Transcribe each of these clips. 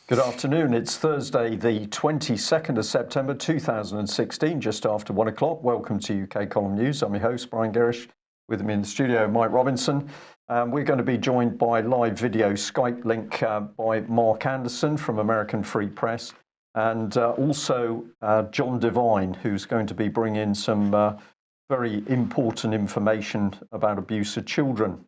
Good afternoon. It's Thursday, the 22nd of September 2016, just after 1 o'clock. Welcome to UK Column News. I'm your host, Brian Gerrish. With me in the studio, Mike Robinson. We're going to be joined by live video Skype link by Mark Anderson from American Free Press, and also John Devine, who's going to be bringing some very important information about abuse of children.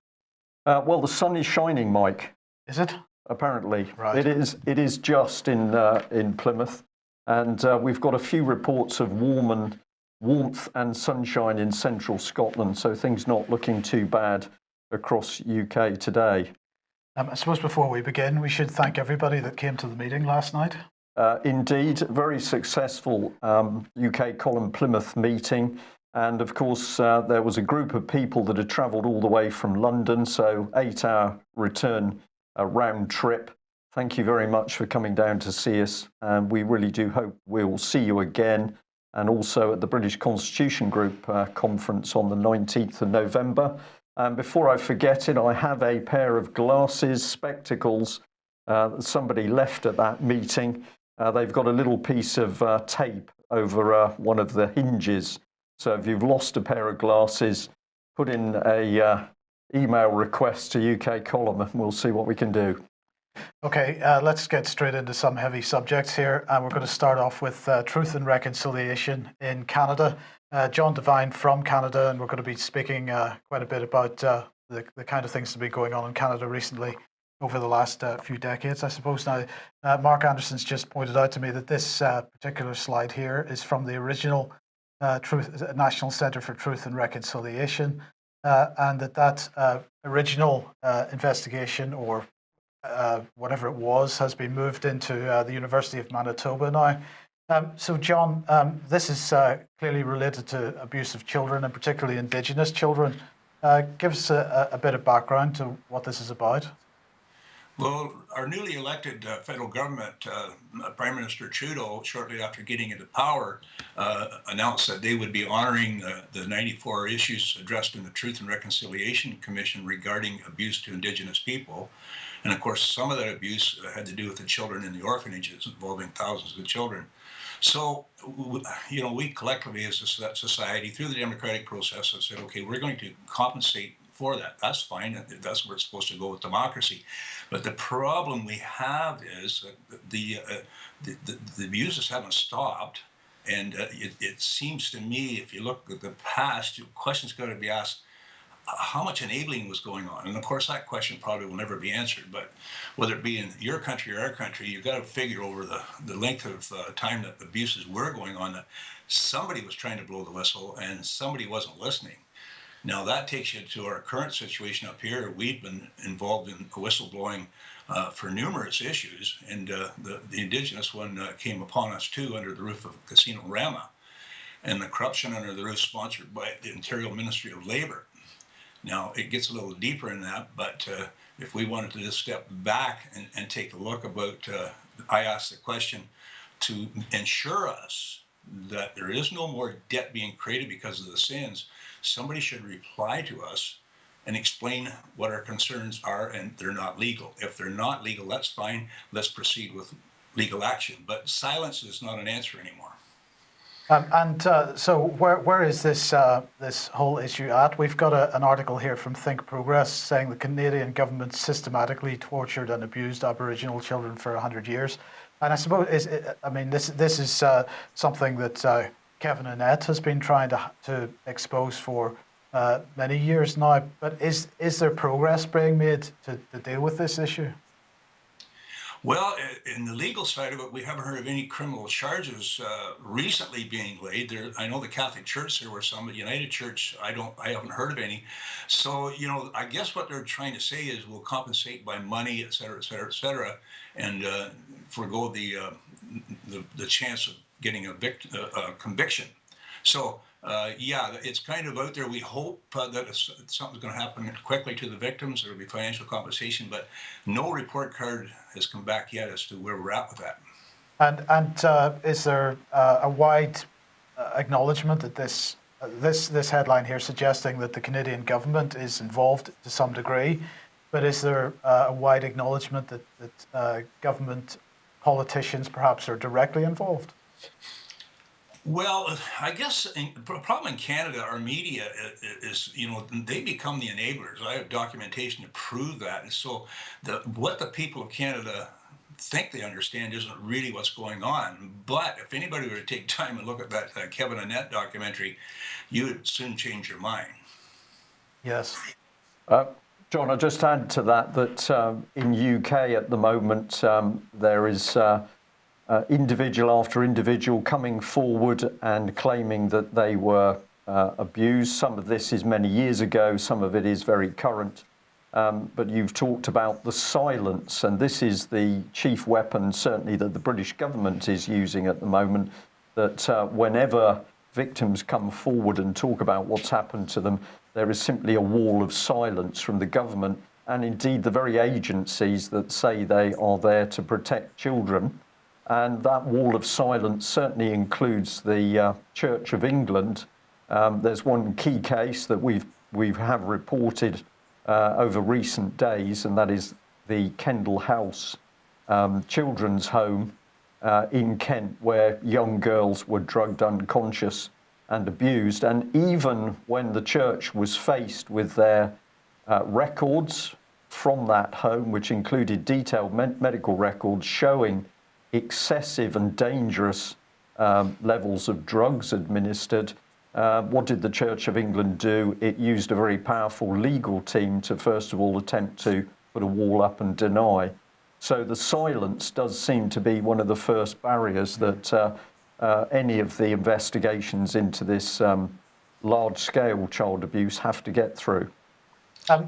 Well, the sun is shining, Mike. Is it? Apparently, right. It is just in Plymouth, and we've got a few reports of warmth and sunshine in central Scotland. So things not looking too bad across UK today. I suppose before we begin, we should thank everybody that came to the meeting last night. Indeed, very successful UK Column Plymouth meeting. And of course, there was a group of people that had travelled all the way from London, so 8-hour return round trip. Thank you very much for coming down to see us, and we really do hope we'll see you again, and also at the British Constitution Group conference on the 19th of November. And before I forget it, I have a pair of glasses, spectacles, that somebody left at that meeting. They've got a little piece of tape over one of the hinges. So if you've lost a pair of glasses, put in a email request to UK Column and we'll see what we can do. Okay, let's get straight into some heavy subjects here. And we're going to start off with Truth and Reconciliation in Canada. John Devine from Canada, and we're going to be speaking quite a bit about the kind of things that have been going on in Canada recently over the last few decades, I suppose. Now, Mark Anderson's just pointed out to me that this particular slide here is from the original National Centre for Truth and Reconciliation. And that original investigation, or whatever it was, has been moved into the University of Manitoba now. So, John, this is clearly related to abuse of children, and particularly Indigenous children. Give us a bit of background to what this is about. Well, our newly elected federal government, Prime Minister Trudeau, shortly after getting into power, announced that they would be honoring the 94 issues addressed in the Truth and Reconciliation Commission regarding abuse to Indigenous people. And of course, some of that abuse had to do with the children in the orphanages, involving thousands of children. So, you know, we collectively as a society, through the democratic process, have said, okay, we're going to compensate for that. That's fine. That's where it's supposed to go with democracy. But the problem we have is that the abuses haven't stopped. And it seems to me, if you look at the past, questions got to be asked, how much enabling was going on? And of course, that question probably will never be answered. But whether it be in your country or our country, you've got to figure over the length of time that abuses were going on, that somebody was trying to blow the whistle and somebody wasn't listening. Now that takes you to our current situation up here. We've been involved in whistleblowing for numerous issues, and the Indigenous one came upon us too under the roof of Casino Rama, and the corruption under the roof sponsored by the Ontario Ministry of Labour. Now it gets a little deeper in that, but if we wanted to just step back and take a look about, I asked the question to ensure us that there is no more debt being created because of the sins. Somebody should reply to us and explain what our concerns are, and they're not legal. If they're not legal, that's fine. Let's proceed with legal action. But silence is not an answer anymore. So where is this whole issue at? We've got an article here from Think Progress saying the Canadian government systematically tortured and abused Aboriginal children for 100 years. And I suppose, this is something that Kevin Annett has been trying to expose for many years now. But is there progress being made to deal with this issue? Well, in the legal side of it, we haven't heard of any criminal charges recently being laid. I know the Catholic Church, there were some, but United Church, I haven't heard of any. So, you know, I guess what they're trying to say is we'll compensate by money, et cetera, et cetera, et cetera, and forego the chance of getting a conviction. So, yeah, it's kind of out there. We hope that something's going to happen quickly to the victims. There will be financial compensation, but no report card has come back yet as to where we're at with that. And is there a wide acknowledgement that this headline here suggesting that the Canadian government is involved to some degree, but is there a wide acknowledgement that government politicians perhaps are directly involved? Well, I guess the problem in Canada, our media is, they become the enablers. I have documentation to prove that. And so what the people of Canada think they understand isn't really what's going on. But if anybody were to take time and look at that Kevin Annett documentary, you would soon change your mind. Yes. John, I'll just add to that in UK at the moment, there is individual after individual coming forward and claiming that they were abused. Some of this is many years ago, some of it is very current. But you've talked about the silence, and this is the chief weapon, certainly, that the British government is using at the moment, that whenever victims come forward and talk about what's happened to them, there is simply a wall of silence from the government and indeed the very agencies that say they are there to protect children. And that wall of silence certainly includes the Church of England. There's one key case that we have reported over recent days, and that is the Kendall House children's home in Kent, where young girls were drugged unconscious and abused. And even when the church was faced with their records from that home, which included detailed medical records showing excessive and dangerous levels of drugs administered, what did the Church of England do? It used a very powerful legal team to first of all attempt to put a wall up and deny. So the silence does seem to be one of the first barriers that any of the investigations into this large-scale child abuse have to get through.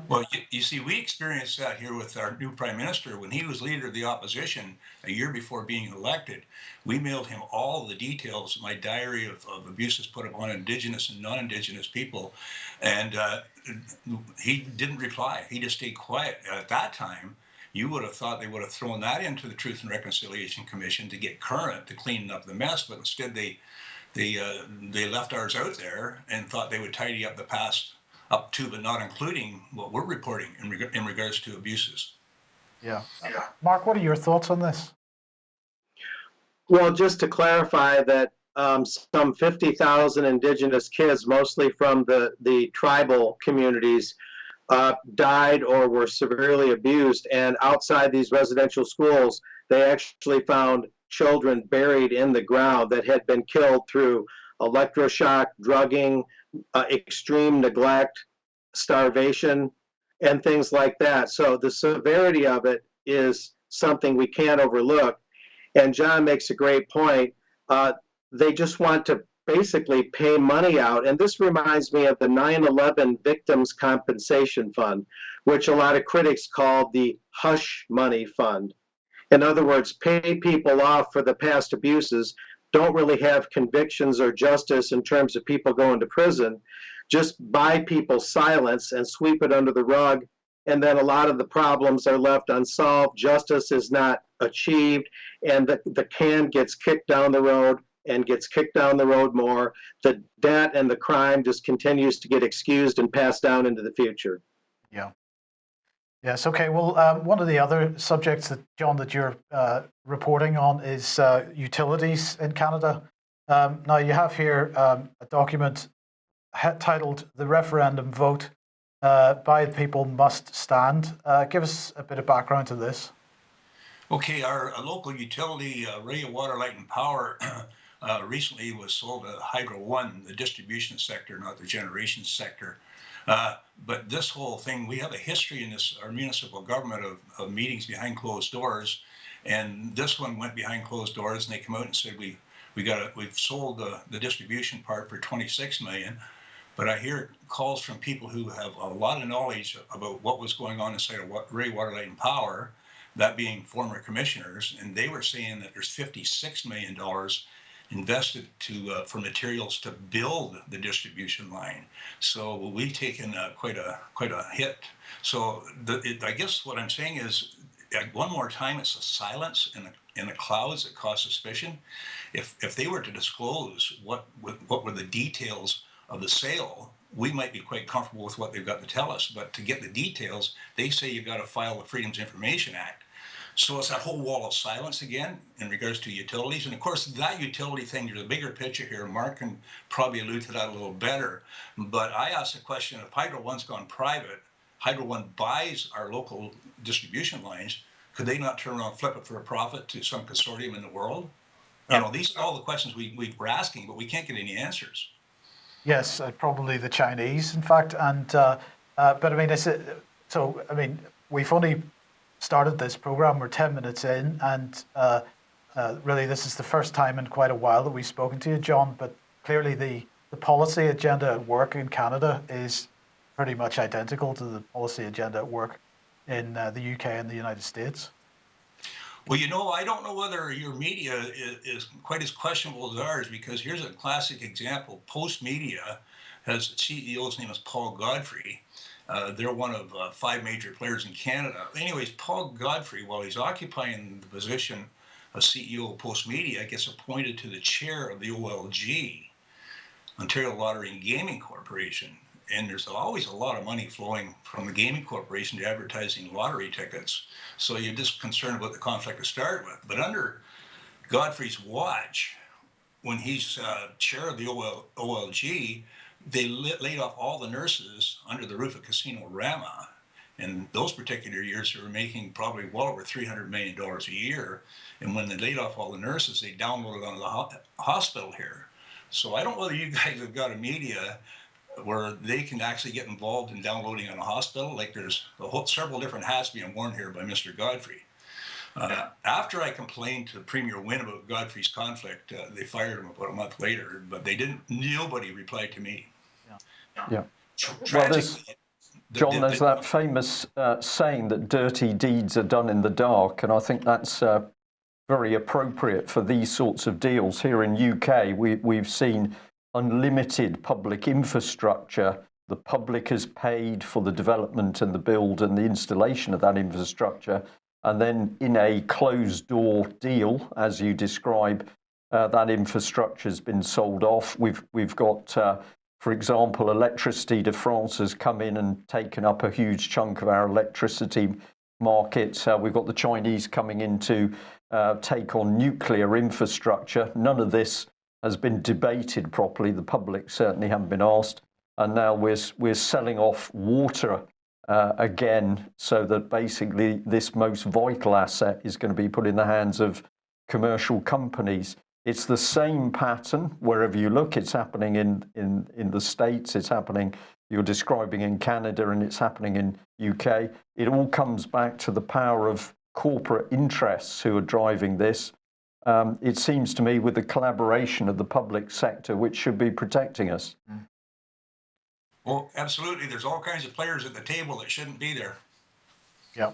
Well, you see, we experienced that here with our new prime minister. When he was leader of the opposition a year before being elected, we mailed him all the details, my diary of abuses put upon Indigenous and non-Indigenous people, and he didn't reply. He just stayed quiet. At that time, you would have thought they would have thrown that into the Truth and Reconciliation Commission to get current, to clean up the mess, but instead they left ours out there and thought they would tidy up the past up to, but not including what we're reporting in regards to abuses. Yeah. Mark, what are your thoughts on this? Well, just to clarify that some 50,000 Indigenous kids, mostly from the tribal communities, died or were severely abused. And outside these residential schools, they actually found children buried in the ground that had been killed through electroshock, drugging, extreme neglect, starvation, and things like that. So the severity of it is something we can't overlook. And John makes a great point. They just want to basically pay money out. And this reminds me of the 9/11 Victims Compensation Fund, which a lot of critics call the hush money fund. In other words, pay people off for the past abuses, don't really have convictions or justice in terms of people going to prison, just buy people's silence and sweep it under the rug. And then a lot of the problems are left unsolved. Justice is not achieved, and the can gets kicked down the road and gets kicked down the road more. The debt and the crime just continues to get excused and passed down into the future. Yeah. Yes. Okay. Well, one of the other subjects that, John, that you're reporting on is utilities in Canada. Now, you have here a document titled "The Referendum Vote by the People Must Stand." Give us a bit of background to this. Okay, our local utility, Ray Water, Light and Power, recently was sold to Hydro One, the distribution sector, not the generation sector. But this whole thing, we have a history in our municipal government of meetings behind closed doors, and this one went behind closed doors, and they come out and said we've sold the distribution part for $26 million. But I hear calls from people who have a lot of knowledge about what was going on inside of Ray Water, Light and Power, that being former commissioners, and they were saying that there's $56 million invested for materials to build the distribution line. So we've taken quite a hit. So I guess what I'm saying is, one more time, it's a silence and in the clouds that cause suspicion. If they were to disclose what were the details of the sale, we might be quite comfortable with what they've got to tell us. But to get the details, they say you've got to file the Freedoms of Information Act. So it's that whole wall of silence again in regards to utilities. And of course, that utility thing, there's a bigger picture here. Mark can probably allude to that a little better. But I asked the question, if Hydro One's gone private, Hydro One buys our local distribution lines, could they not turn around and flip it for a profit to some consortium in the world? You know, these are all the questions we're asking, but we can't get any answers. Yes, probably the Chinese, in fact. And but I mean, so I mean, we've only started this program. We're 10 minutes in, and really, this is the first time in quite a while that we've spoken to you, John. But clearly, the policy agenda at work in Canada is pretty much identical to the policy agenda at work in the UK and the United States. Well, you know, I don't know whether your media is quite as questionable as ours, because here's a classic example. Post Media has a CEO's name is Paul Godfrey. They're one of 5 major players in Canada. Anyways, Paul Godfrey, while he's occupying the position of CEO of Post Media, gets appointed to the chair of the OLG, Ontario Lottery and Gaming Corporation. And there's always a lot of money flowing from the gaming corporation to advertising lottery tickets. So you're just concerned about the conflict to start with. But under Godfrey's watch, when he's chair of the OLG, they laid off all the nurses under the roof of Casino Rama. In those particular years, they were making probably well over $300 million a year. And when they laid off all the nurses, they downloaded onto the hospital here. So I don't know whether you guys have got a media where they can actually get involved in downloading on a hospital. Like there's several different hats being worn here by Mr. Godfrey. After I complained to Premier Wynne about Godfrey's conflict, they fired him about a month later, but nobody replied to me. Yeah. Well, John, there's that famous saying that dirty deeds are done in the dark, and I think that's very appropriate for these sorts of deals. Here in UK, we've seen unlimited public infrastructure. The public has paid for the development and the build and the installation of that infrastructure. And then in a closed door deal, as you describe, that infrastructure has been sold off. We've got, for example, Electricity de France has come in and taken up a huge chunk of our electricity market. We've got the Chinese coming in to take on nuclear infrastructure. None of this has been debated properly. The public certainly haven't been asked. And now we're selling off water again, so that basically this most vital asset is going to be put in the hands of commercial companies. It's the same pattern wherever you look. It's happening in the States, it's happening, you're describing in Canada, and it's happening in UK. It all comes back to the power of corporate interests who are driving this. It seems to me with the collaboration of the public sector, which should be protecting us. Well, absolutely. There's all kinds of players at the table that shouldn't be there. Yeah.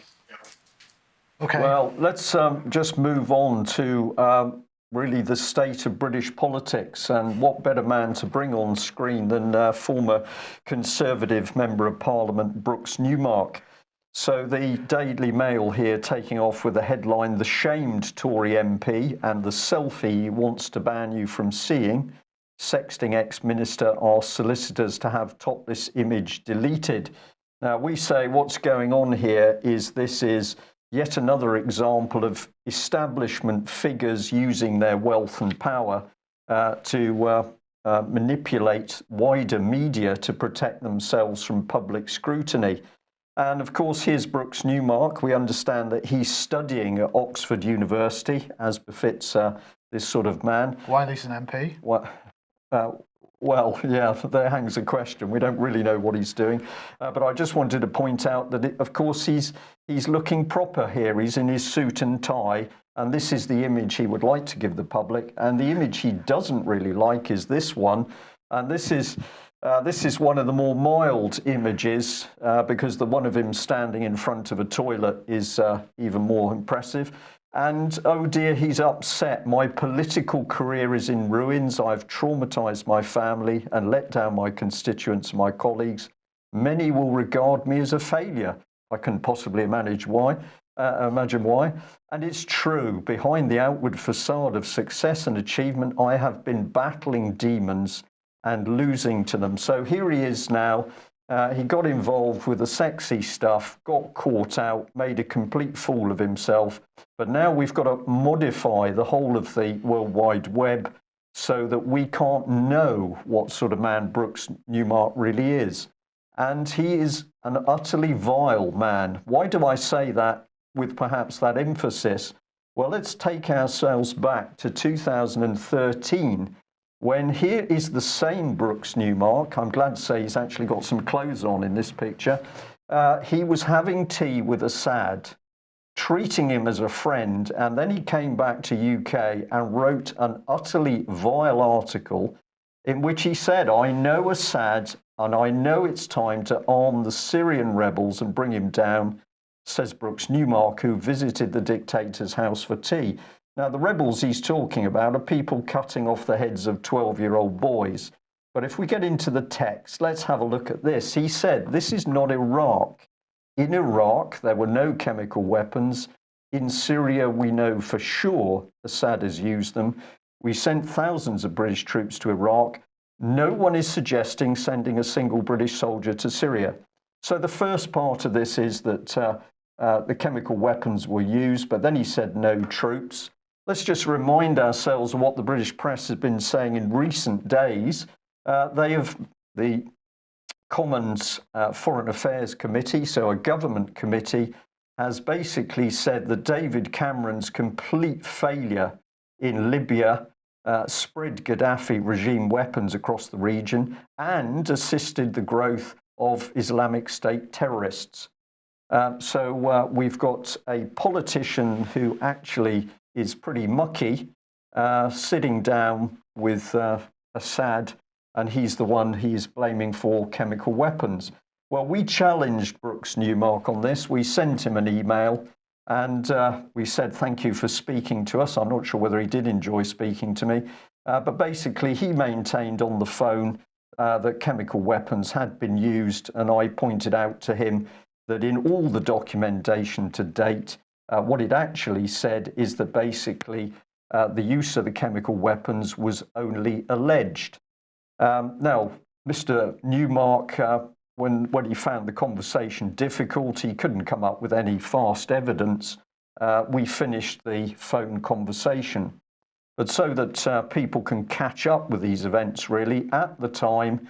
Okay. Well, let's just move on to really the state of British politics, and what better man to bring on screen than former Conservative Member of Parliament Brooks Newmark. So the Daily Mail here taking off with the headline, "The shamed Tory MP and the selfie he wants to ban you from seeing. Sexting ex-minister asks solicitors to have topless image deleted." Now we say what's going on here is this is yet another example of establishment figures using their wealth and power to manipulate wider media to protect themselves from public scrutiny. And of course, here's Brooks Newmark. We understand that he's studying at Oxford University, as befits this sort of man. Why he's an MP? Well, yeah, there hangs a question. We don't really know what he's doing. But I just wanted to point out that, of course, he's looking proper here. He's in his suit and tie. And this is the image he would like to give the public. And the image he doesn't really like is this one. And this is one of the more mild images, because the one of him standing in front of a toilet is even more impressive. And oh dear, he's upset. "My political career is in ruins. I've traumatized my family and let down my constituents and my colleagues. Many will regard me as a failure. I can possibly manage why. Imagine why. And it's true, behind the outward facade of success and achievement, I have been battling demons and losing to them. So here he is now. He got involved with the sexy stuff, got caught out, made a complete fool of himself. But now we've got to modify the whole of the World Wide Web so that we can't know what sort of man Brooks Newmark really is. And he is an utterly vile man. Why do I say that with perhaps that emphasis? Well, let's take ourselves back to 2013, when here is the same Brooks Newmark. I'm glad to say he's actually got some clothes on in this picture. He was having tea with Assad, treating him as a friend, and then he came back to UK and wrote an utterly vile article in which he said, I know Assad and I know it's time to arm the Syrian rebels and bring him down, says Brooks Newmark, who visited the dictator's house for tea. Now, the rebels he's talking about are people cutting off the heads of 12-year-old boys. But if we get into the text, let's have a look at this. He said, this is not Iraq. In Iraq, there were no chemical weapons. In Syria, we know for sure Assad has used them. We sent thousands of British troops to Iraq. No one is suggesting sending a single British soldier to Syria. So the first part of this is that the chemical weapons were used, but then he said no troops. Let's just remind ourselves of what the British press has been saying in recent days. The Commons Foreign Affairs Committee, so a government committee, has basically said that David Cameron's complete failure in Libya spread Gaddafi regime weapons across the region and assisted the growth of Islamic State terrorists. So we've got a politician who actually is pretty mucky, sitting down with Assad, and he's the one he's blaming for chemical weapons. Well, we challenged Brooks Newmark on this. We sent him an email and we said, thank you for speaking to us. I'm not sure whether he did enjoy speaking to me, but basically he maintained on the phone that chemical weapons had been used. And I pointed out to him that in all the documentation to date, what it actually said is that basically the use of the chemical weapons was only alleged. Now, Mr. Newmark, when he found the conversation difficult, he couldn't come up with any fast evidence. We finished the phone conversation. But so that people can catch up with these events, really, at the time,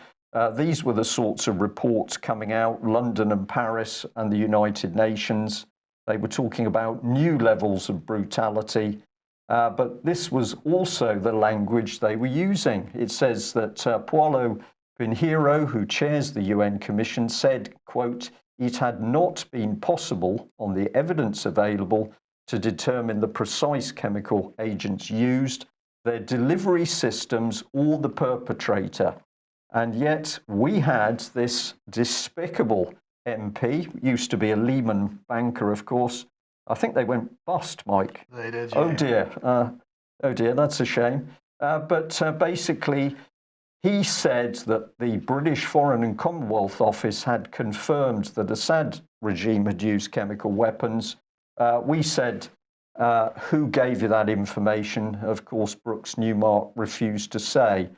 these were the sorts of reports coming out, London and Paris and the United Nations. They were talking about new levels of brutality. But this was also the language they were using. It says that Paulo Pinheiro, who chairs the UN Commission, said, quote, it had not been possible on the evidence available to determine the precise chemical agents used, their delivery systems, or the perpetrator. And yet we had this despicable MP, used to be a Lehman banker, of course. I think they went bust, Mike. They did, yeah. Oh dear, that's a shame. But basically, he said that the British Foreign and Commonwealth Office had confirmed that the Assad regime had used chemical weapons. We said, who gave you that information? Of course, Brooks Newmark refused to say.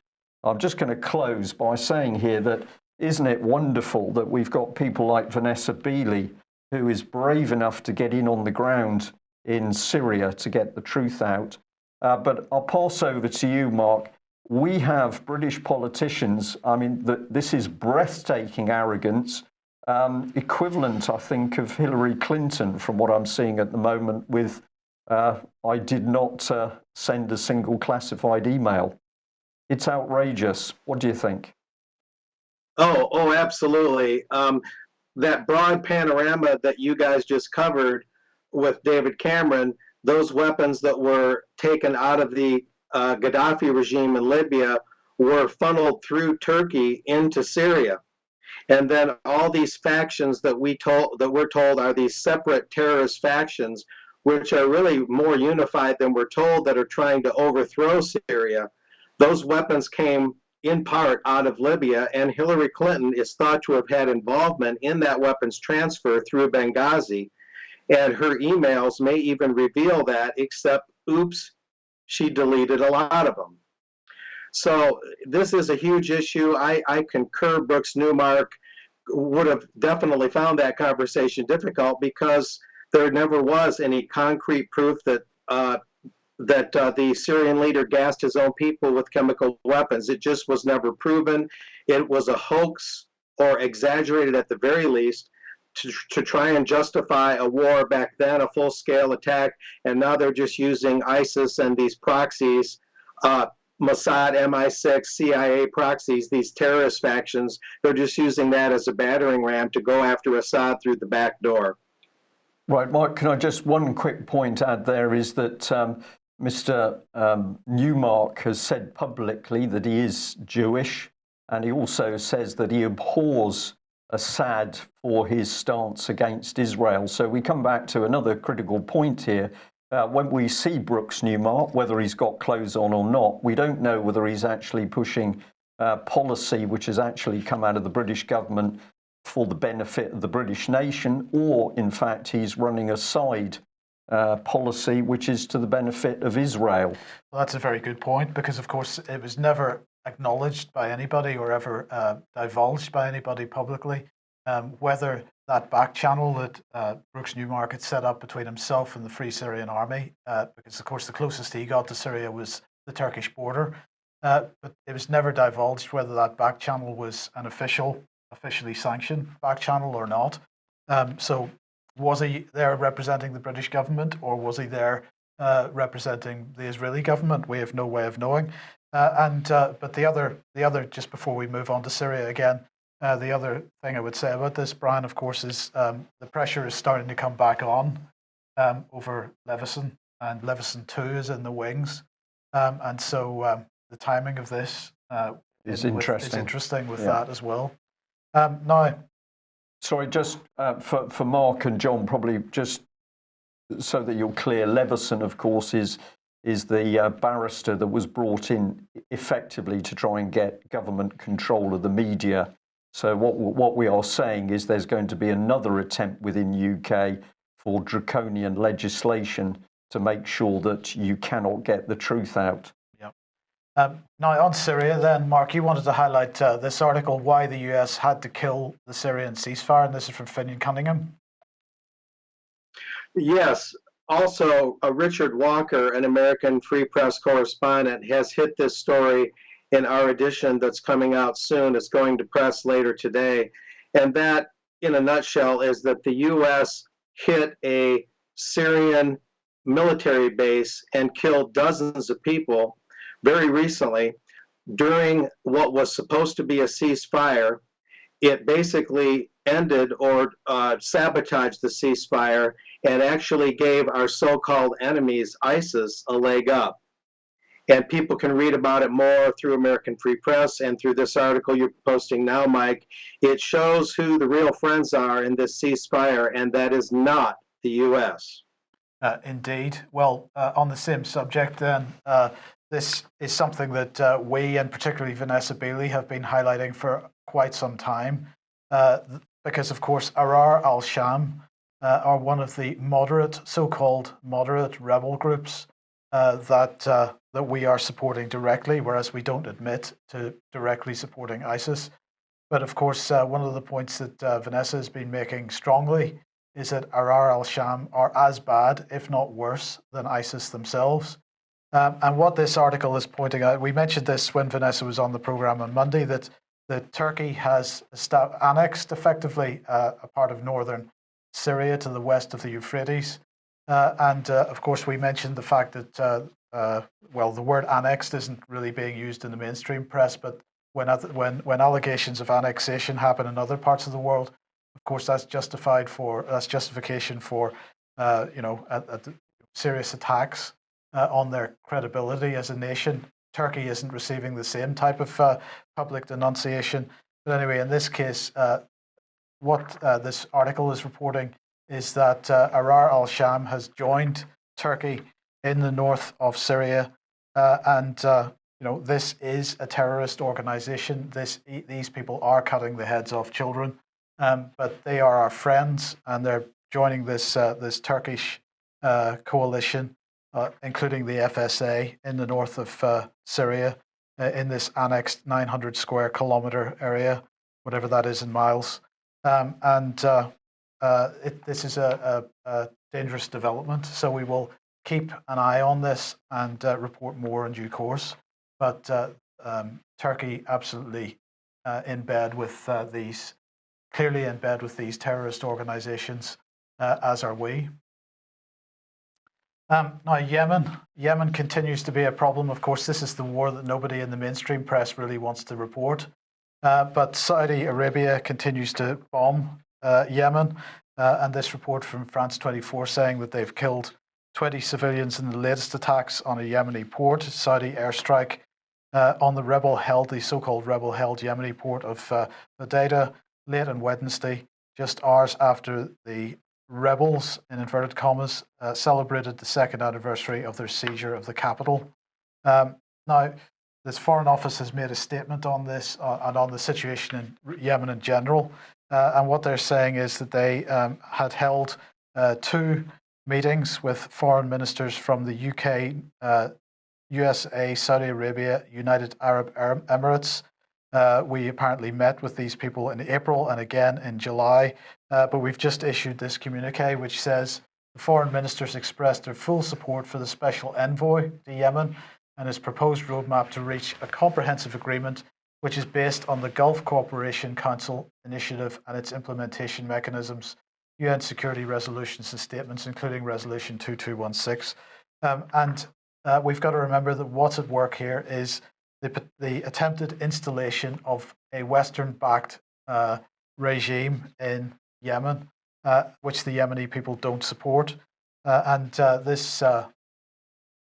I'm just going to close by saying here that isn't it wonderful that we've got people like Vanessa Beeley, who is brave enough to get in on the ground in Syria to get the truth out. But I'll pass over to you, Mark. We have British politicians. I mean, this is breathtaking arrogance, equivalent, I think, of Hillary Clinton from what I'm seeing at the moment with I did not send a single classified email. It's outrageous. What do you think? Oh, absolutely. That broad panorama that you guys just covered with David Cameron, those weapons that were taken out of the Gaddafi regime in Libya were funneled through Turkey into Syria. And then all these factions that we're told are these separate terrorist factions, which are really more unified than we're told, that are trying to overthrow Syria. Those weapons came in part out of Libya, and Hillary Clinton is thought to have had involvement in that weapons transfer through Benghazi. And her emails may even reveal that, except, oops, she deleted a lot of them. So this is a huge issue. I concur Brooks Newmark would have definitely found that conversation difficult because there never was any concrete proof that the Syrian leader gassed his own people with chemical weapons. It just was never proven. It was a hoax, or exaggerated at the very least, to try and justify a war back then, a full-scale attack, and now they're just using ISIS and these proxies, Mossad, MI6, CIA proxies, these terrorist factions. They're just using that as a battering ram to go after Assad through the back door. Right, Mark, can I just, one quick point add there is that Mr. Newmark has said publicly that he is Jewish, and he also says that he abhors Assad for his stance against Israel. So we come back to another critical point here. When we see Brooks Newmark, whether he's got clothes on or not, we don't know whether he's actually pushing policy which has actually come out of the British government for the benefit of the British nation, or in fact he's running a side policy which is to the benefit of Israel. Well, that's a very good point, because of course it was never acknowledged by anybody or ever divulged by anybody publicly whether that back channel that Brooks Newmark had set up between himself and the Free Syrian Army, because of course the closest he got to Syria was the Turkish border, but it was never divulged whether that back channel was an officially sanctioned back channel or not. So was he there representing the British government, or was he there representing the Israeli government? We have no way of knowing. But the other, just before we move on to Syria again, the other thing I would say about this, Brian, of course, is the pressure is starting to come back on over Leveson, and Leveson 2 is in the wings. And so the timing of this is interesting with that as well. Now, sorry, just for Mark and John, probably just so that you're clear, Leveson, of course, is the barrister that was brought in effectively to try and get government control of the media. So what we are saying is there's going to be another attempt within UK for draconian legislation to make sure that you cannot get the truth out. Now on Syria then, Mark, you wanted to highlight this article, why the US had to kill the Syrian ceasefire, and this is from Finian Cunningham. Yes. Also, Richard Walker, an American Free Press correspondent, has hit this story in our edition that's coming out soon. It's going to press later today. And that, in a nutshell, is that the US hit a Syrian military base and killed dozens of people very recently during what was supposed to be a ceasefire. It basically ended or sabotaged the ceasefire and actually gave our so-called enemies, ISIS, a leg up. And people can read about it more through American Free Press and through this article you're posting now, Mike. It shows who the real friends are in this ceasefire, and that is not the U.S. Indeed. Well, on the same subject then, this is something that we, and particularly Vanessa Bailey, have been highlighting for quite some time, because of course Ahrar, al-Sham are one of the so-called moderate rebel groups that we are supporting directly, whereas we don't admit to directly supporting ISIS. But of course, one of the points that Vanessa has been making strongly is that Ahrar al-Sham are as bad, if not worse, than ISIS themselves. And what this article is pointing out, we mentioned this when Vanessa was on the program on Monday, that Turkey has annexed effectively a part of northern Syria to the west of the Euphrates. And of course, we mentioned the fact that, well, the word annexed isn't really being used in the mainstream press, but when allegations of annexation happen in other parts of the world, of course, that's justification for serious attacks on their credibility as a nation. Turkey isn't receiving the same type of public denunciation. But anyway, in this case, what this article is reporting is that Ahrar al-Sham has joined Turkey in the north of Syria, and this is a terrorist organization. These people are cutting the heads off children, but they are our friends, and they're joining this this Turkish coalition, including the FSA in the north of Syria, in this annexed 900 square kilometer area, whatever that is in miles. This is a dangerous development, so we will keep an eye on this and report more in due course. But Turkey absolutely in bed with these, clearly in bed with these terrorist organizations, as are we. Now, Yemen continues to be a problem. Of course, this is the war that nobody in the mainstream press really wants to report. But Saudi Arabia continues to bomb Yemen. And this report from France 24 saying that they've killed 20 civilians in the latest attacks on a Yemeni port. Saudi airstrike on the so-called rebel-held Yemeni port of Hodeidah late on Wednesday, just hours after the rebels, in inverted commas, celebrated the second anniversary of their seizure of the capital. Now, this Foreign Office has made a statement on this and on the situation in Yemen in general. And what they're saying is that they had held 2 meetings with foreign ministers from the UK, USA, Saudi Arabia, United Arab Emirates. We apparently met with these people in April and again in July, but we've just issued this communique which says the foreign ministers expressed their full support for the special envoy to Yemen and his proposed roadmap to reach a comprehensive agreement which is based on the Gulf Cooperation Council initiative and its implementation mechanisms, UN security resolutions and statements, including Resolution 2216. We've got to remember that what's at work here is the attempted installation of a Western-backed regime in Yemen, which the Yemeni people don't support. This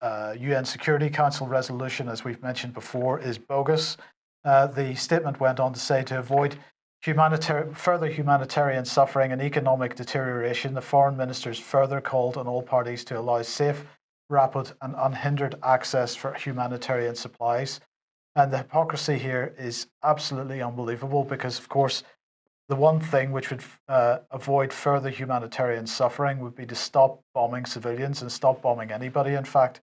UN Security Council resolution, as we've mentioned before, is bogus. The statement went on to say to avoid further humanitarian suffering and economic deterioration, the foreign ministers further called on all parties to allow safe, rapid and unhindered access for humanitarian supplies. And the hypocrisy here is absolutely unbelievable because, of course, the one thing which would avoid further humanitarian suffering would be to stop bombing civilians and stop bombing anybody, in fact.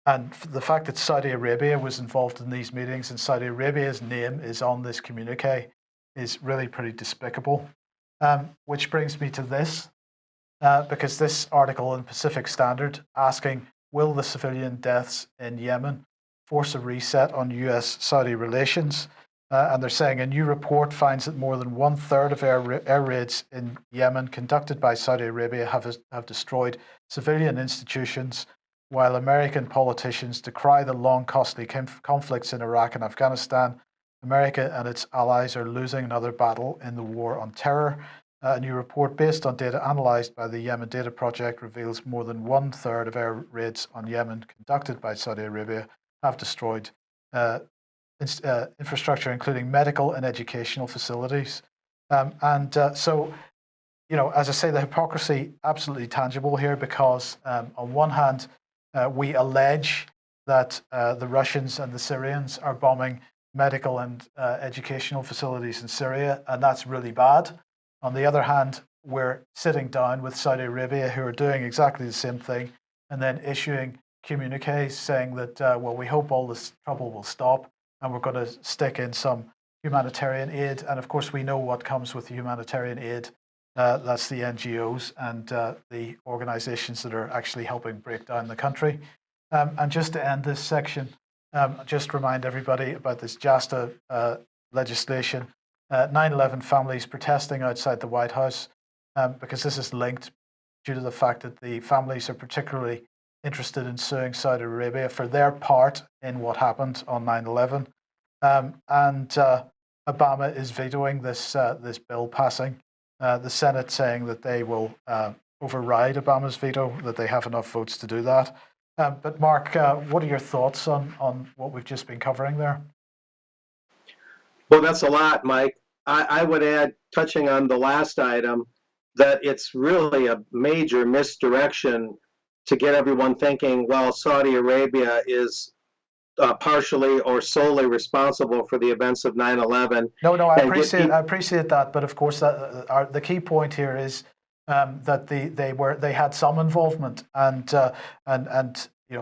And the fact that Saudi Arabia was involved in these meetings and Saudi Arabia's name is on this communique is really pretty despicable. Which brings me to this, because this article in Pacific Standard asking, will the civilian deaths in Yemen force a reset on US-Saudi relations? And they're saying a new report finds that more than 1/3 of air raids in Yemen conducted by Saudi Arabia have destroyed civilian institutions, while American politicians decry the long, costly conflicts in Iraq and Afghanistan. America and its allies are losing another battle in the war on terror. A new report based on data analysed by the Yemen Data Project reveals more than 1/3 of air raids on Yemen conducted by Saudi Arabia have destroyed infrastructure, including medical and educational facilities. So, you know, as I say, the hypocrisy absolutely tangible here because on one hand, we allege that the Russians and the Syrians are bombing medical and educational facilities in Syria, and that's really bad. On the other hand, we're sitting down with Saudi Arabia, who are doing exactly the same thing, and then issuing communiques saying that, well, we hope all this trouble will stop, and we're going to stick in some humanitarian aid. And of course, we know what comes with the humanitarian aid. That's the NGOs and the organizations that are actually helping break down the country. And just to end this section, just remind everybody about this JASTA legislation. 9/11 families protesting outside the White House, because this is linked due to the fact that the families are particularly interested in suing Saudi Arabia for their part in what happened on 9/11. Obama is vetoing this bill passing. The Senate saying that they will override Obama's veto, that they have enough votes to do that. But Mark, what are your thoughts on what we've just been covering there? Well, that's a lot, Mike. I would add, touching on the last item, that it's really a major misdirection to get everyone thinking, well, Saudi Arabia is partially or solely responsible for the events of 9/11. No, I appreciate that, but of course, the key point here is that they had some involvement, and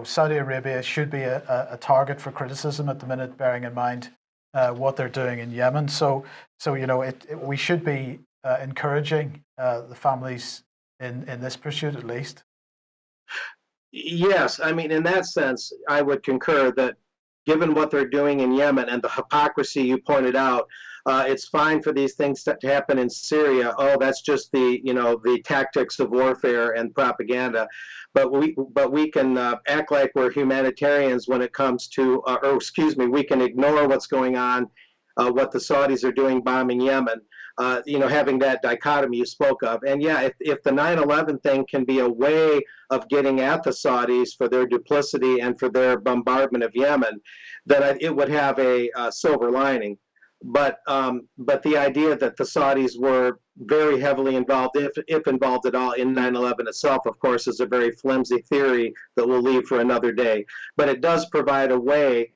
Saudi Arabia should be a target for criticism at the minute, bearing in mind what they're doing in Yemen. So we should be encouraging the families in this pursuit, at least. Yes, I mean, in that sense, I would concur that given what they're doing in Yemen and the hypocrisy you pointed out, it's fine for these things to happen in Syria. Oh, that's just the tactics of warfare and propaganda. But we can act like we're humanitarians when it comes to, we can ignore what's going on, what the Saudis are doing bombing Yemen. Having that dichotomy you spoke of. And yeah, if the 9/11 thing can be a way of getting at the Saudis for their duplicity and for their bombardment of Yemen, then it would have a silver lining. But the idea that the Saudis were very heavily involved, if involved at all, in 9/11 itself, of course, is a very flimsy theory that we'll leave for another day. But it does provide a way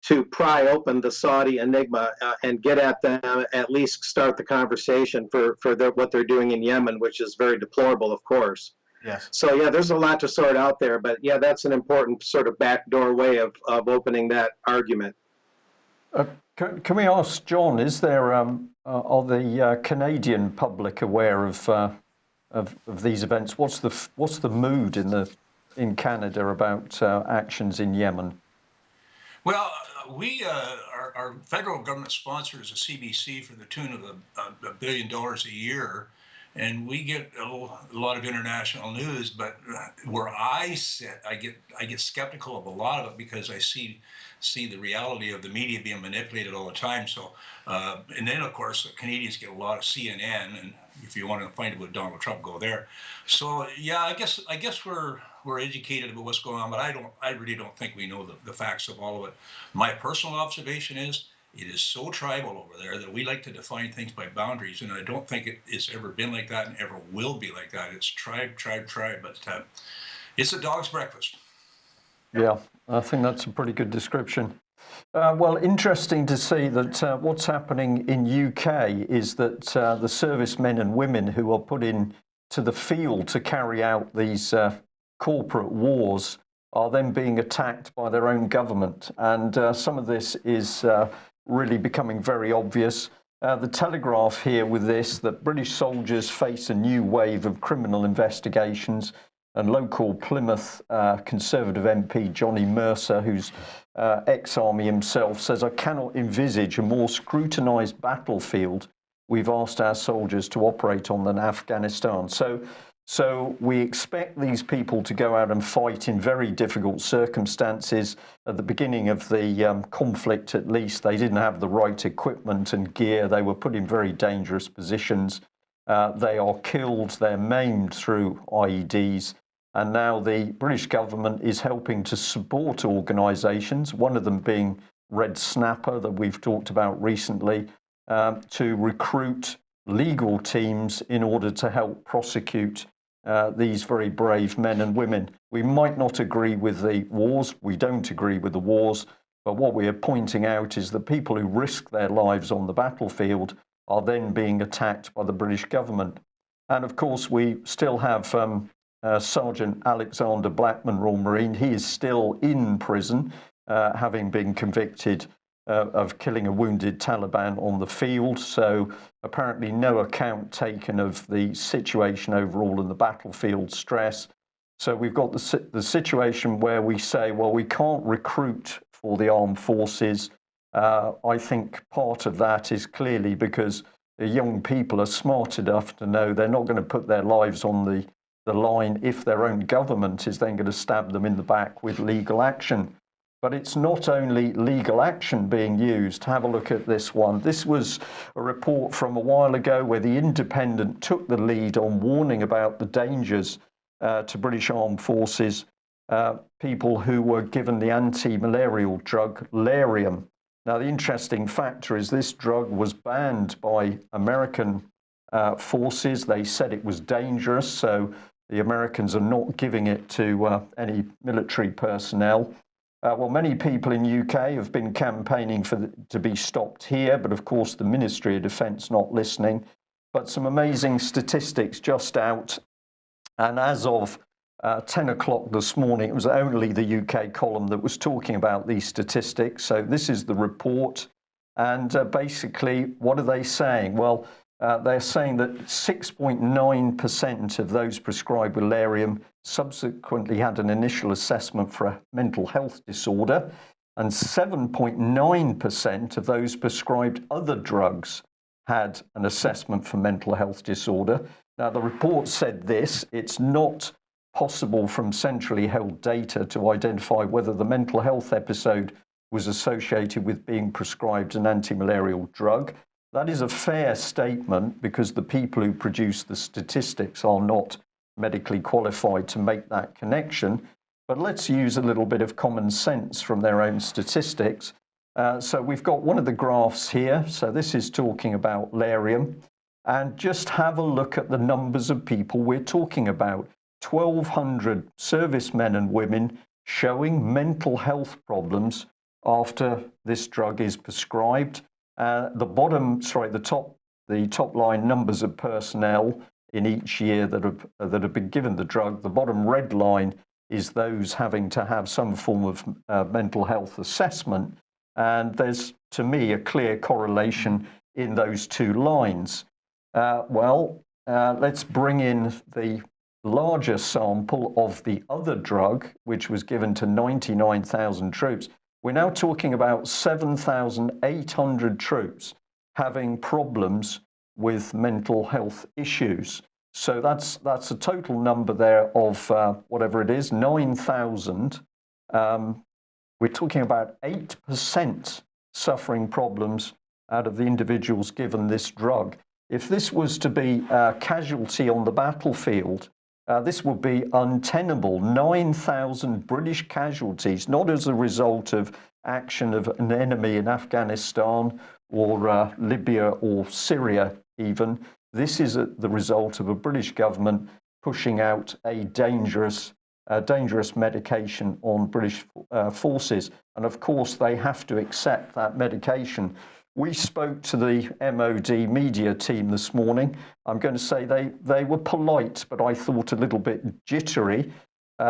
to pry open the Saudi enigma and get at them, at least start the conversation for what they're doing in Yemen, which is very deplorable, of course. Yes. So yeah, there's a lot to sort out there, but yeah, that's an important sort of backdoor way of opening that argument. Can we ask John? Is there are the Canadian public aware of these events? What's the mood in Canada about actions in Yemen? Well, our federal government sponsors a CBC for the tune of $1 billion a year, and we get a lot of international news. But where I sit, I get skeptical of a lot of it because I see the reality of the media being manipulated all the time. So, and then of course the Canadians get a lot of CNN, and if you want to find out about Donald Trump, go there. So yeah, I guess we're educated about what's going on, but I really don't think we know the facts of all of it. My personal observation is it is so tribal over there that we like to define things by boundaries, and I don't think it's ever been like that and ever will be like that. It's tribe, but it's a dog's breakfast. Yeah, I think that's a pretty good description. Well, interesting to see that what's happening in UK is that the servicemen and women who are put in to the field to carry out these corporate wars are then being attacked by their own government. And some of this is really becoming very obvious. The Telegraph here with this, that British soldiers face a new wave of criminal investigations, and local Plymouth Conservative MP Johnny Mercer, who's ex-army himself, says, "I cannot envisage a more scrutinised battlefield we've asked our soldiers to operate on than Afghanistan." So we expect these people to go out and fight in very difficult circumstances. At the beginning of the conflict, at least, they didn't have the right equipment and gear. They were put in very dangerous positions. They are killed, they're maimed through IEDs. And now the British government is helping to support organisations, one of them being Red Snapper that we've talked about recently, to recruit legal teams in order to help prosecute these very brave men and women. We might not agree with the wars, we don't agree with the wars, but what we are pointing out is that people who risk their lives on the battlefield are then being attacked by the British government. And of course, we still have Sergeant Alexander Blackman, Royal Marine. He is still in prison, having been convicted of killing a wounded Taliban on the field. So apparently no account taken of the situation overall and the battlefield stress. So we've got the situation where we say, well, we can't recruit for the armed forces. I think part of that is clearly because the young people are smart enough to know they're not going to put their lives on the line if their own government is then going to stab them in the back with legal action. But it's not only legal action being used. Have a look at this one. This was a report from a while ago where the Independent took the lead on warning about the dangers to British armed forces, people who were given the anti-malarial drug Lariam. Now, the interesting factor is this drug was banned by American forces. They said it was dangerous, so the Americans are not giving it to any military personnel. Well, many people in UK have been campaigning to be stopped here, but of course the Ministry of Defence not listening. but some amazing statistics just out. And as of 10 o'clock this morning, it was only the UK column that was talking about these statistics. So this is the report. And basically, what are they saying? Well, they're saying that 6.9% of those prescribed with Lariam subsequently had an initial assessment for a mental health disorder, and 7.9% of those prescribed other drugs had an assessment for mental health disorder. Now, the report said this: it's not possible from centrally held data to identify whether the mental health episode was associated with being prescribed an anti-malarial drug. That is a fair statement because the people who produce the statistics are not medically qualified to make that connection. But let's use a little bit of common sense from their own statistics. So we've got one of the graphs here. So this is talking about Lariam. And just have a look at the numbers of people we're talking about. 1,200 servicemen and women showing mental health problems after this drug is prescribed. The top line numbers of personnel in each year that have been given the drug. The bottom red line is those having to have some form of mental health assessment. And there's, to me, a clear correlation in those two lines. Let's bring in the larger sample of the other drug, which was given to 99,000 troops. We're now talking about 7,800 troops having problems with mental health issues. So that's a total number there of whatever it is, 9,000. We're talking about 8% suffering problems out of the individuals given this drug. If this was to be a casualty on the battlefield, this would be untenable. 9,000 British casualties, not as a result of action of an enemy in Afghanistan or Libya or Syria even. This is the result of a British government pushing out a dangerous medication on British forces. And of course, they have to accept that medication. We spoke to the MOD media team this morning. I'm going to say they were polite, but I thought a little bit jittery.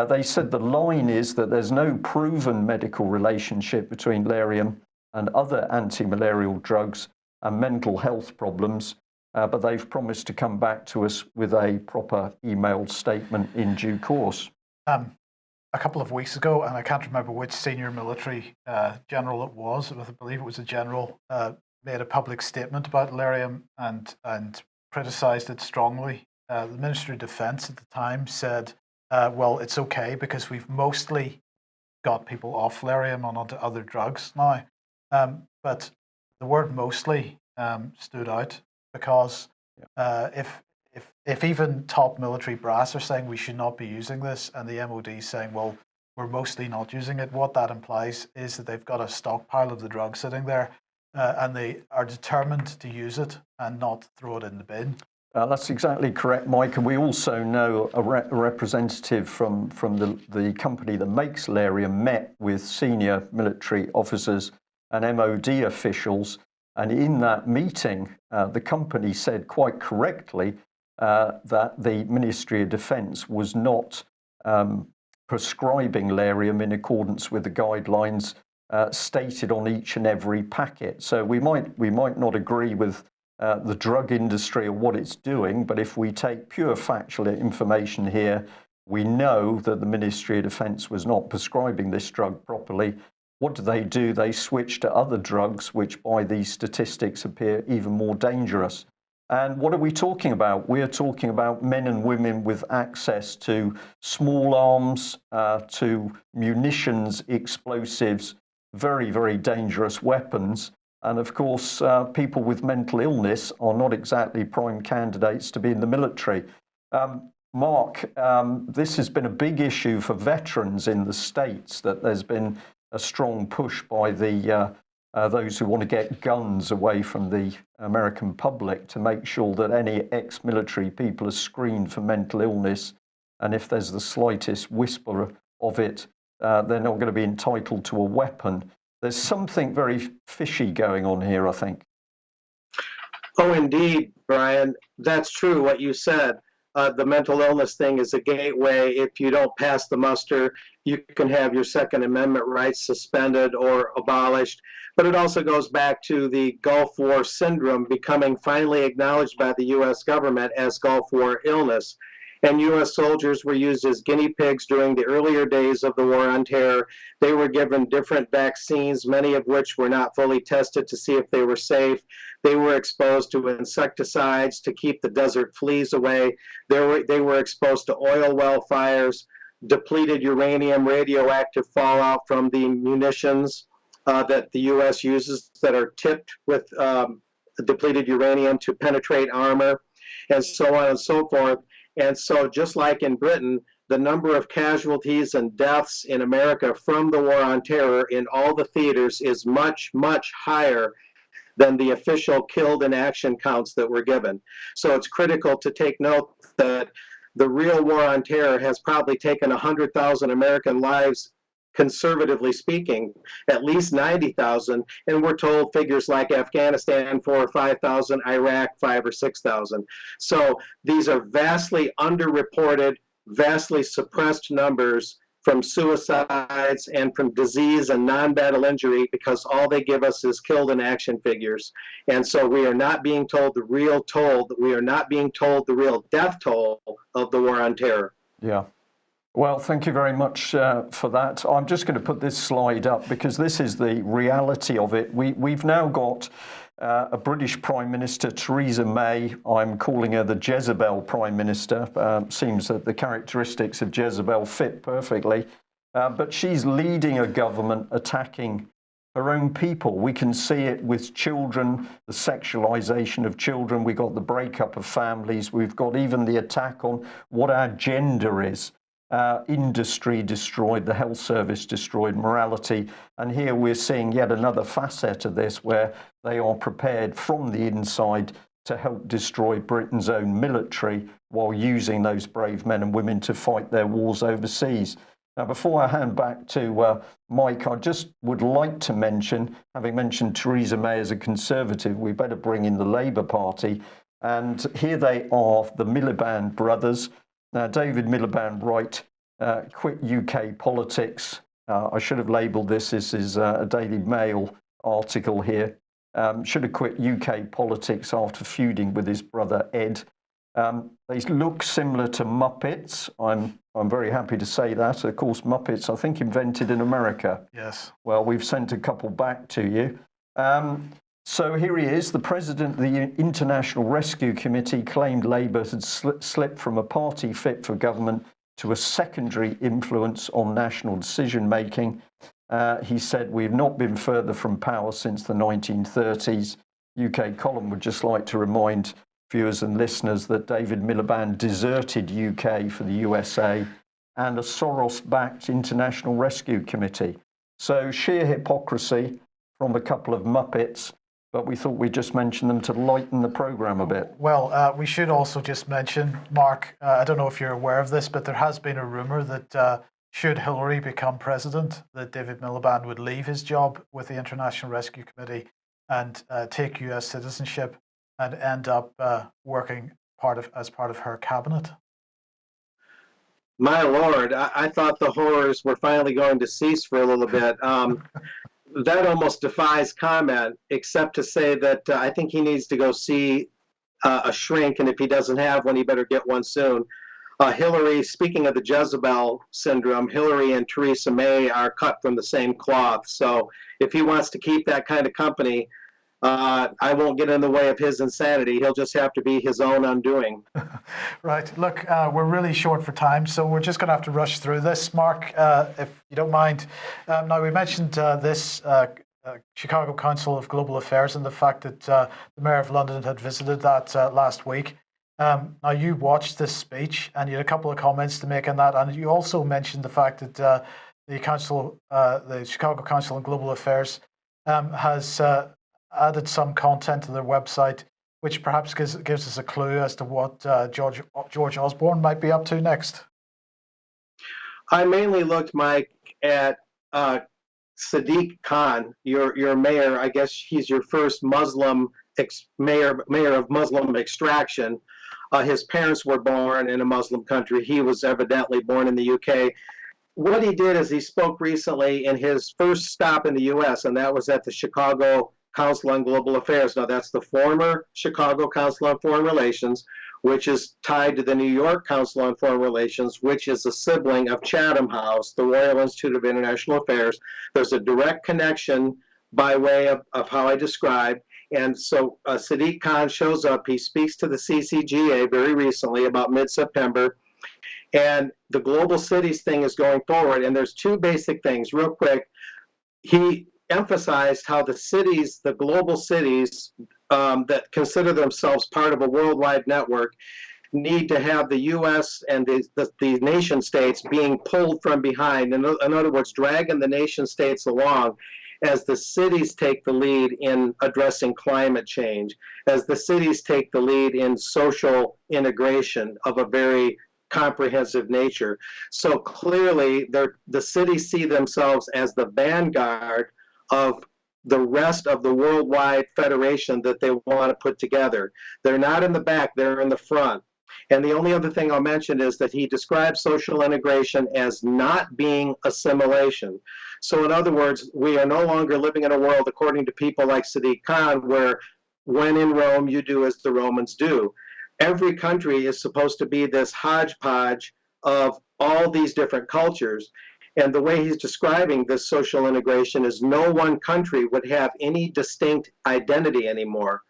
They said the line is that there's no proven medical relationship between Lariam and other anti-malarial drugs and mental health problems, but they've promised to come back to us with a proper emailed statement in due course. A couple of weeks ago, and I can't remember which senior military general it was, I believe it was a general, made a public statement about Lariam and criticised it strongly. The Ministry of Defence at the time said, well, it's okay because we've mostly got people off Lariam and onto other drugs now. But the word mostly stood out because if even top military brass are saying we should not be using this, and the MOD is saying, well, we're mostly not using it, what that implies is that they've got a stockpile of the drug sitting there, and they are determined to use it and not throw it in the bin. That's exactly correct, Mike. And we also know a representative from the company that makes Lariam met with senior military officers and MOD officials. And in that meeting, the company said quite correctly that the Ministry of Defence was not prescribing Lariam in accordance with the guidelines stated on each and every packet. So we might not agree with the drug industry or what it's doing, but if we take pure factual information here, we know that the Ministry of Defence was not prescribing this drug properly. What do? They switch to other drugs, which by these statistics appear even more dangerous. And what are we talking about? We're talking about men and women with access to small arms, to munitions, explosives, very, very dangerous weapons. And of course, people with mental illness are not exactly prime candidates to be in the military. Mark, this has been a big issue for veterans in the States, that there's been a strong push by those who want to get guns away from the American public to make sure that any ex-military people are screened for mental illness. And if there's the slightest whisper of it, they're not going to be entitled to a weapon. There's something very fishy going on here, I think. Oh, indeed, Brian. That's true, what you said. The mental illness thing is a gateway. If you don't pass the muster, you can have your Second Amendment rights suspended or abolished. But it also goes back to the Gulf War syndrome becoming finally acknowledged by the U.S. government as Gulf War illness. And U.S. soldiers were used as guinea pigs during the earlier days of the War on Terror. They were given different vaccines, many of which were not fully tested to see if they were safe. They were exposed to insecticides to keep the desert fleas away. They were exposed to oil well fires, depleted uranium, radioactive fallout from the munitions that the U.S. uses that are tipped with depleted uranium to penetrate armor, and so on and so forth. And so just like in Britain, the number of casualties and deaths in America from the War on Terror in all the theaters is much, much higher than the official killed in action counts that were given. So it's critical to take note that the real War on Terror has probably taken 100,000 American lives, conservatively speaking, at least 90,000, and we're told figures like Afghanistan 4,000 or 5,000, Iraq 5,000 or 6,000. So these are vastly underreported, vastly suppressed numbers from suicides and from disease and non-battle injury, because all they give us is killed in action figures. And so we are not being told the real toll, we are not being told the real death toll of the War on Terror. Yeah. Well, thank you very much for that. I'm just going to put this slide up because this is the reality of it. We've now got a British Prime Minister, Theresa May. I'm calling her the Jezebel Prime Minister. Seems that the characteristics of Jezebel fit perfectly. But she's leading a government attacking her own people. We can see it with children, the sexualization of children. We've got the breakup of families. We've got even the attack on what our gender is. Industry destroyed, the health service destroyed, morality. And here we're seeing yet another facet of this where they are prepared from the inside to help destroy Britain's own military while using those brave men and women to fight their wars overseas. Now, before I hand back to Mike, I just would like to mention, having mentioned Theresa May as a Conservative, we better bring in the Labour Party. And here they are, the Miliband brothers. Now, David Miliband, right, quit UK politics. I should have labelled this. This is a Daily Mail article here. Should have quit UK politics after feuding with his brother Ed. They look similar to Muppets. I'm very happy to say that. Of course, Muppets, I think, invented in America. Yes. Well, we've sent a couple back to you. So here he is, the president of the International Rescue Committee claimed Labour had slipped from a party fit for government to a secondary influence on national decision-making. He said, "We have not been further from power since the 1930s. UK column would just like to remind viewers and listeners that David Miliband deserted UK for the USA and a Soros-backed International Rescue Committee. So sheer hypocrisy from a couple of Muppets. But we thought we'd just mention them to lighten the programme a bit. Well, we should also just mention, Mark, I don't know if you're aware of this, but there has been a rumour that should Hillary become president, that David Miliband would leave his job with the International Rescue Committee and take US citizenship and end up working as part of her cabinet. My Lord, I thought the horrors were finally going to cease for a little bit. That almost defies comment, except to say that I think he needs to go see a shrink, and if he doesn't have one, he better get one soon. Hillary, speaking of the Jezebel syndrome, Hillary and Theresa May are cut from the same cloth. So if he wants to keep that kind of company, I won't get in the way of his insanity. He'll just have to be his own undoing. Right. Look, we're really short for time, so we're just going to have to rush through this. Mark, if you don't mind. Now, we mentioned this Chicago Council of Global Affairs and the fact that the Mayor of London had visited that last week. Now, you watched this speech and you had a couple of comments to make on that. And you also mentioned the fact that the Chicago Council on Global Affairs has added some content to their website, which perhaps gives us a clue as to what George Osborne might be up to next. I mainly looked, Mike, at Sadiq Khan, your mayor. I guess he's your first Muslim mayor of Muslim extraction. His parents were born in a Muslim country. He was evidently born in the UK. What he did is he spoke recently in his first stop in the US, and that was at the Chicago Council on Global Affairs. Now, that's the former Chicago Council on Foreign Relations, which is tied to the New York Council on Foreign Relations, which is a sibling of Chatham House, the Royal Institute of International Affairs. There's a direct connection by way of how I described. And so Sadiq Khan shows up. He speaks to the CCGA very recently, about mid-September. And the global cities thing is going forward. And there's two basic things, real quick. He emphasized how the cities, the global cities that consider themselves part of a worldwide network, need to have the U.S. and the nation states being pulled from behind. In other words, dragging the nation states along as the cities take the lead in addressing climate change, as the cities take the lead in social integration of a very comprehensive nature. So clearly, the cities see themselves as the vanguard of the rest of the worldwide federation that they want to put together. They're not in the back, they're in the front. And the only other thing I'll mention is that he describes social integration as not being assimilation. So in other words, we are no longer living in a world, according to people like Sadiq Khan, where when in Rome, you do as the Romans do. Every country is supposed to be this hodgepodge of all these different cultures. And the way he's describing this social integration is no one country would have any distinct identity anymore.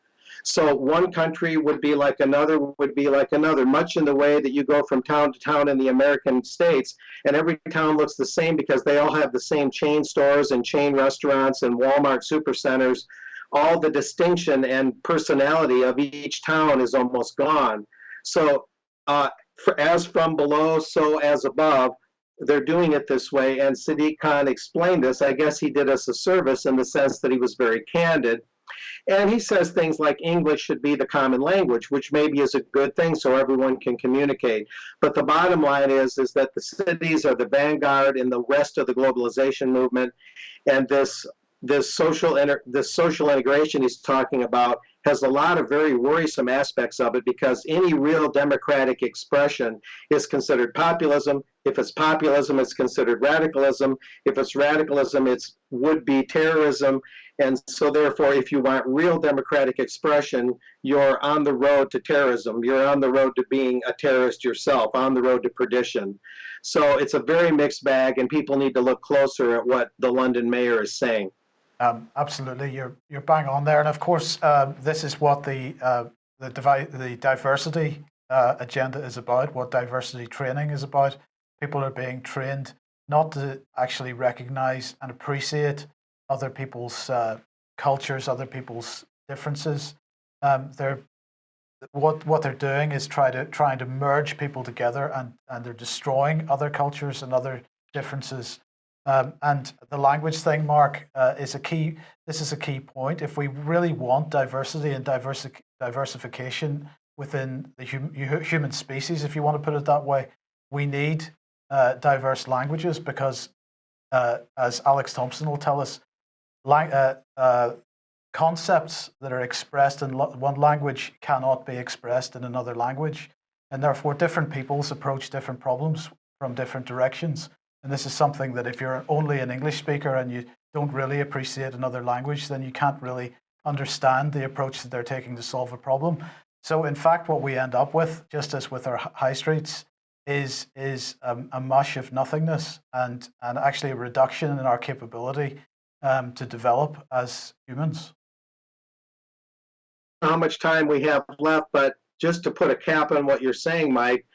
So one country would be like another, much in the way that you go from town to town in the American states, and every town looks the same because they all have the same chain stores and chain restaurants and Walmart supercenters. All the distinction and personality of each town is almost gone. So as from below, so as above, they're doing it this way. And Sadiq Khan explained this. I guess he did us a service in the sense that he was very candid. And he says things like English should be the common language, which maybe is a good thing so everyone can communicate. But the bottom line is that the cities are the vanguard in the rest of the globalization movement. And this social integration he's talking about has a lot of very worrisome aspects of it, because any real democratic expression is considered populism. If it's populism, it's considered radicalism. If it's radicalism, it's would-be terrorism. And so therefore, if you want real democratic expression, you're on the road to terrorism. You're on the road to being a terrorist yourself, on the road to perdition. So it's a very mixed bag, and people need to look closer at what the London mayor is saying. Absolutely, you're bang on there, and of course, this is what the diversity agenda is about. What diversity training is about. People are being trained not to actually recognize and appreciate other people's cultures, other people's differences. What they're doing is trying to merge people together, and they're destroying other cultures and other differences. And the language thing, Mark, is a key. This is a key point. If we really want diversity and diversification within the human species, if you want to put it that way, we need diverse languages, because, as Alex Thompson will tell us, concepts that are expressed in one language cannot be expressed in another language, and therefore different peoples approach different problems from different directions. And this is something that if you're only an English speaker and you don't really appreciate another language, then you can't really understand the approach that they're taking to solve a problem. So in fact, what we end up with, just as with our high streets, is a mush of nothingness, and actually a reduction in our capability to develop as humans. How much time we have left, but just to put a cap on what you're saying, Mike,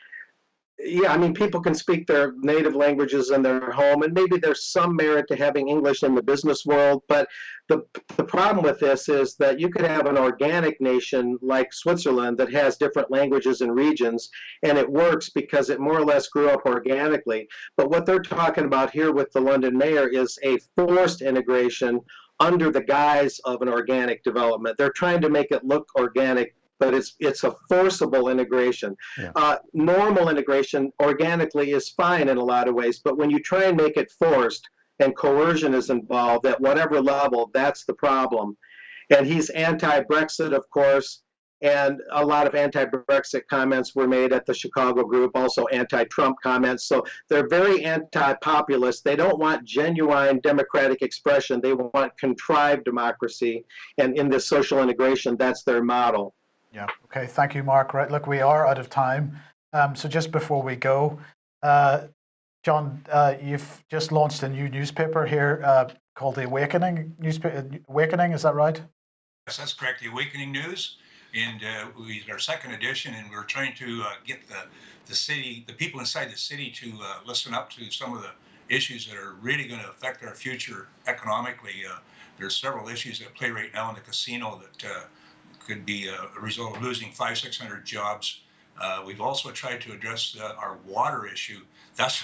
yeah, I mean, people can speak their native languages in their home, and maybe there's some merit to having English in the business world, but the problem with this is that you could have an organic nation like Switzerland that has different languages and regions, and it works because it more or less grew up organically. But what they're talking about here with the London mayor is a forced integration under the guise of an organic development. They're trying to make it look organic, but it's a forcible integration. Yeah. Normal integration organically is fine in a lot of ways, but when you try and make it forced and coercion is involved at whatever level, that's the problem. And he's anti-Brexit, of course, and a lot of anti-Brexit comments were made at the Chicago group, also anti-Trump comments. So they're very anti-populist. They don't want genuine democratic expression. They want contrived democracy. And in this social integration, that's their model. Yeah. Okay. Thank you, Mark. Right. Look, we are out of time. So just before we go, John, you've just launched a new newspaper here called The Awakening newspaper. Awakening, is that right? Yes, that's correct. The Awakening News, and we our second edition, and we're trying to get the city, the people inside the city, to listen up to some of the issues that are really going to affect our future economically. There's several issues at play right now in the casino that could be a result of losing 500-600 jobs. We've also tried to address our water issue. That's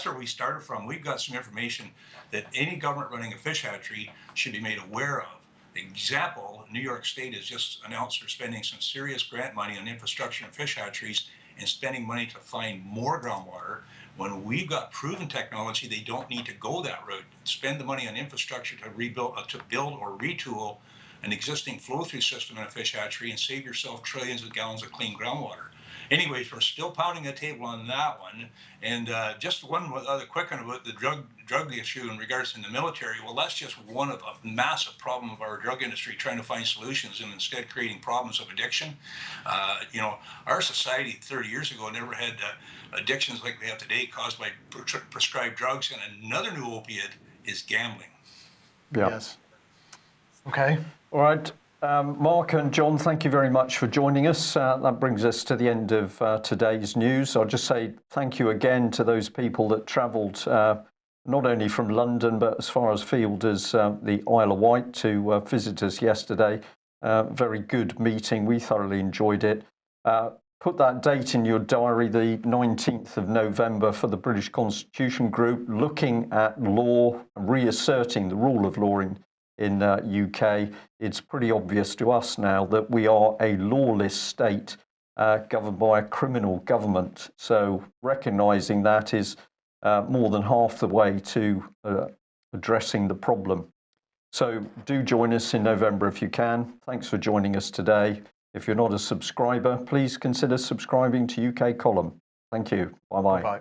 where we started from. We've got some information that any government running a fish hatchery should be made aware of. Example, New York State has just announced they're spending some serious grant money on infrastructure and fish hatcheries and spending money to find more groundwater. When we've got proven technology, they don't need to go that route. Spend the money on infrastructure to rebuild, to build or retool an existing flow-through system in a fish hatchery and save yourself trillions of gallons of clean groundwater. Anyways, we're still pounding the table on that one. And just one other quick one about the drug issue in regards to the military. Well, that's just one of a massive problem of our drug industry, trying to find solutions and instead creating problems of addiction. You know, our society 30 years ago never had addictions like we have today caused by prescribed drugs. And another new opiate is gambling. Yeah. Yes. Okay. All right. Mark and John, thank you very much for joining us. That brings us to the end of today's news. I'll just say thank you again to those people that travelled not only from London but as far as field as the Isle of Wight to visit us yesterday. Very good meeting. We thoroughly enjoyed it. Put that date in your diary, the 19th of November, for the British Constitution Group, looking at law, reasserting the rule of law in UK. It's pretty obvious to us now that we are a lawless state governed by a criminal government. So recognising that is more than half the way to addressing the problem. So do join us in November if you can. Thanks for joining us today. If you're not a subscriber, please consider subscribing to UK Column. Thank you. Bye-bye. Bye.